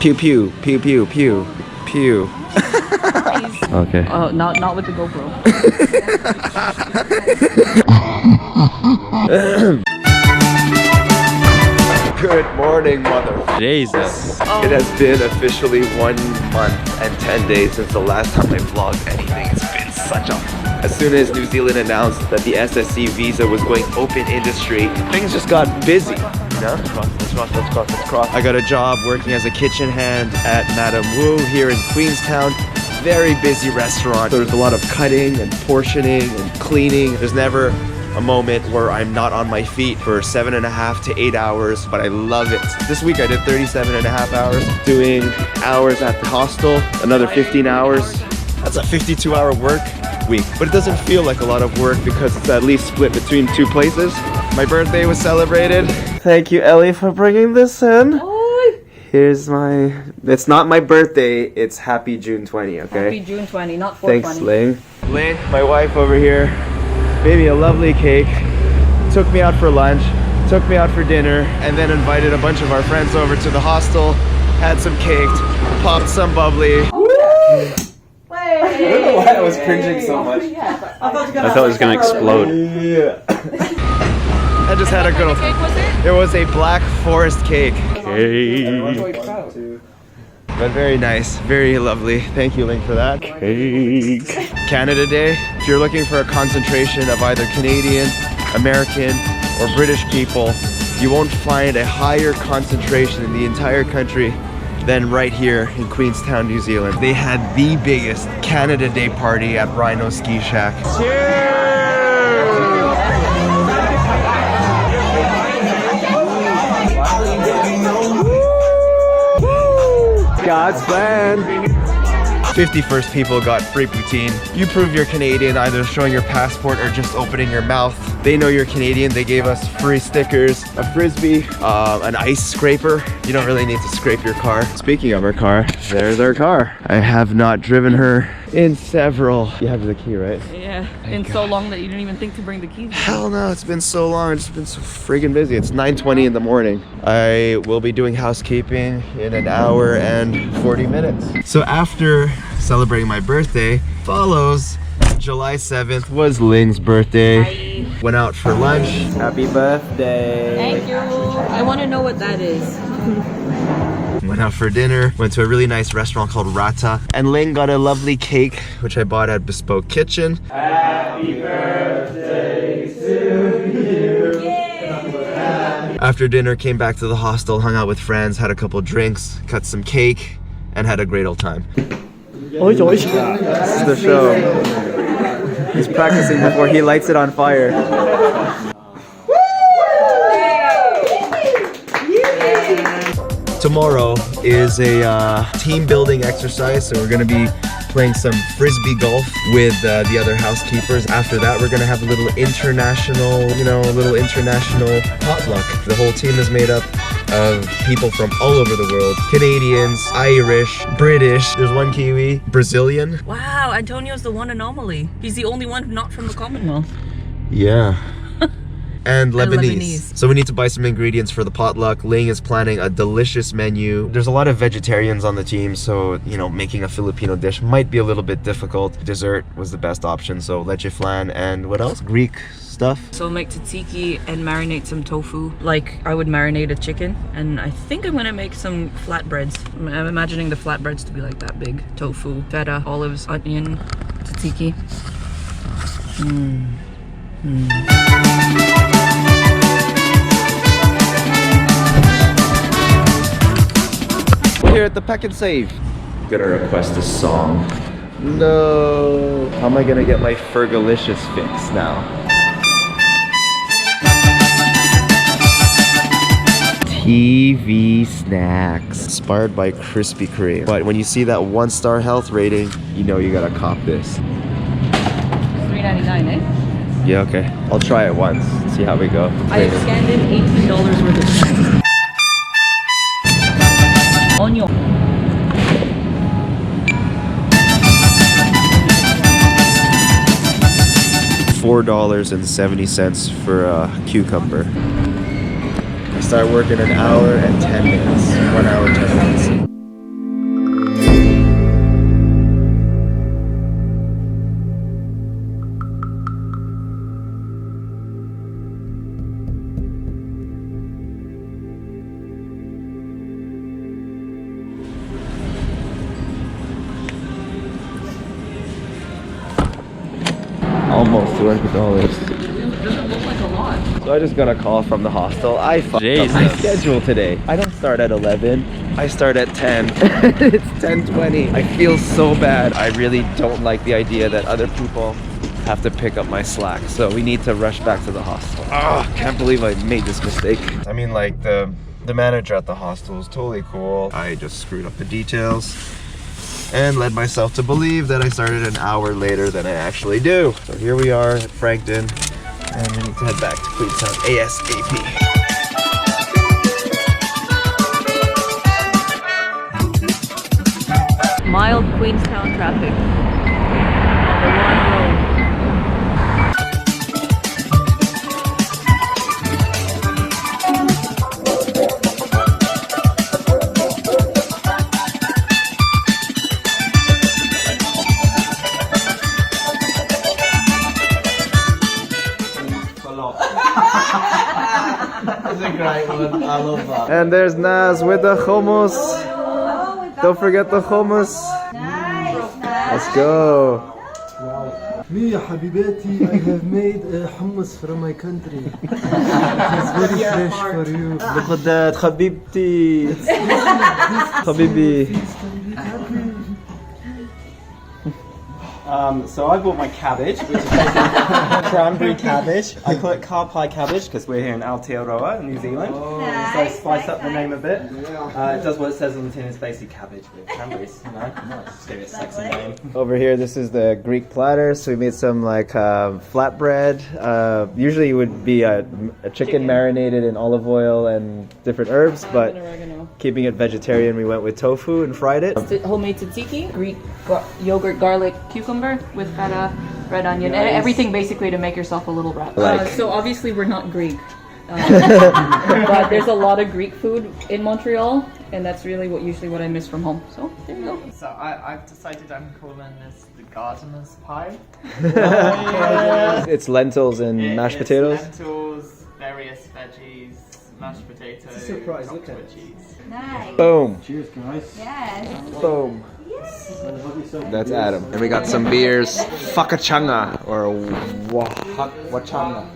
Pew pew, pew pew pew, pew. Okay. Oh, not with the GoPro. Good morning, mother. Jesus. It has been officially 1 month and 10 days since the last time I vlogged anything. It's been such a... As soon as New Zealand announced that the SSC visa was going open industry, things just got busy. You know? Let's cross. I got a job working as a kitchen hand at Madame Wu here in Queenstown. Very busy restaurant. So there's a lot of cutting and portioning and cleaning. There's never a moment where I'm not on my feet for 7.5 to 8 hours, but I love it. This week I did 37.5 hours, doing hours at the hostel, another 15 hours. That's a 52-hour work week, but it doesn't feel like a lot of work because it's at least split between 2 places. My birthday was celebrated. Thank you, Ellie, for bringing this in. Here's my... It's not my birthday, it's Happy June 20, okay? Happy June 20, not 420. Thanks, Ling. Ling, my wife over here, made me a lovely cake, took me out for lunch, took me out for dinner, and then invited a bunch of our friends over to the hostel, had some cake, popped some bubbly. I don't know why I was cringing so much. I thought it was gonna explode. Yeah. I just had a good old... It was a Black Forest cake. But very nice, very lovely. Thank you, Ling, for that. Cake. Canada Day. If you're looking for a concentration of either Canadian, American, or British people, you won't find a higher concentration in the entire country than right here in Queenstown, New Zealand. They had the biggest Canada Day party at RHINO'S ski shack. Cheers! God's plan. 51st people got free poutine. You prove you're Canadian either showing your passport or just opening your mouth. They know you're Canadian. They gave us free stickers, a frisbee, an ice scraper. You don't really need to scrape your car. Speaking of our car, there's our car. I have not driven her in several... You have the key, right? Yeah, in so long that you didn't even think to bring the keys. Hell no, it's been so long. It's been so friggin' busy. It's 9:20 in the morning. I will be doing housekeeping in an hour and 40 minutes. So after celebrating my birthday, follows July 7th was Ling's birthday. Hi. Went out for lunch. Happy birthday. Thank you. I want to know what that is. Went out for dinner, went to a really nice restaurant called Rata, and Ling got a lovely cake, which I bought at Bespoke Kitchen. Happy birthday to you. Yay. After dinner, came back to the hostel, hung out with friends, had a couple drinks, cut some cake, and had a great old time. This is the show. He's practicing before he lights it on fire. Tomorrow is a team building exercise, so we're gonna be playing some frisbee golf with the other housekeepers. After that, we're gonna have a little international, potluck. The whole team is made up of people from all over the world. Canadians, Irish, British, there's one Kiwi, Brazilian. Wow, Antonio's the one anomaly. He's the only one not from the Commonwealth. Yeah. And Lebanese. Lebanese. So we need to buy some ingredients for the potluck. Ling is planning a delicious menu. There's a lot of vegetarians on the team, so making a Filipino dish might be a little bit difficult. Dessert was the best option, so leche flan and what else? Greek stuff. So make tzatziki and marinate some tofu. Like I would marinate a chicken, and I think I'm gonna make some flatbreads. I'm imagining the flatbreads to be like that big. Tofu, feta, olives, onion, tzatziki. Here at the Peck and Save. Gonna request a song. No. How am I gonna get my Fergalicious fix now? TV snacks. Inspired by Krispy Kreme. But when you see that 1-star health rating, you know you gotta cop this. $3.99, eh? Yeah, okay. I'll try it once. See how we go. I have scanned in $18 worth of snacks. Onion. $4.70 for a cucumber. I start work in an hour and 10 minutes. 1 hour, 10 minutes. almost $200. Doesn't look like a lot. So I just got a call from the hostel. I fucked up my schedule today. I don't start at 11. I start at 10. It's 10:20. I feel so bad. I really don't like the idea that other people have to pick up my slack. So we need to rush back to the hostel. Ah, can't believe I made this mistake. I mean, like the manager at the hostel is totally cool. I just screwed up the details and led myself to believe that I started an hour later than I actually do. So here we are at Frankton, and we need to head back to Queenstown ASAP. Mild Queenstown traffic on the one road. That's a great one. I love that. And there's Naz with the hummus. Don't forget the hummus. Nice. Let's go. Me, Habibati, I have made hummus from my country. It's very fresh for you. Look at that, Habibti. Habibi. So I bought my cabbage, which is basically cranberry cabbage. I call it car pie cabbage because we're here in Aotearoa, New Zealand. So I spice up the name a bit. It does what it says on the tin. It's basically cabbage with cranberries, you know. Just give it a sexy name. Over here, this is the Greek platter. So we made some like flatbread. Usually it would be a chicken marinated in olive oil and different herbs, but keeping it vegetarian, we went with tofu and fried it. Homemade tzatziki, Greek yogurt, garlic, cucumber with feta, red onion, and everything basically to make yourself a little wrap. So obviously we're not Greek, but there's a lot of Greek food in Montreal, and that's really what I miss from home. So there you go. So I've decided I'm calling this the gardener's pie. It's lentils and mashed potatoes. Lentils, various veggies, mashed potatoes. It's a surprise, look at it. Cheese. Nice. Boom. Cheers, guys. Yes. Boom. That's Adam. And we got some beers. Fakachanga or Wachanga.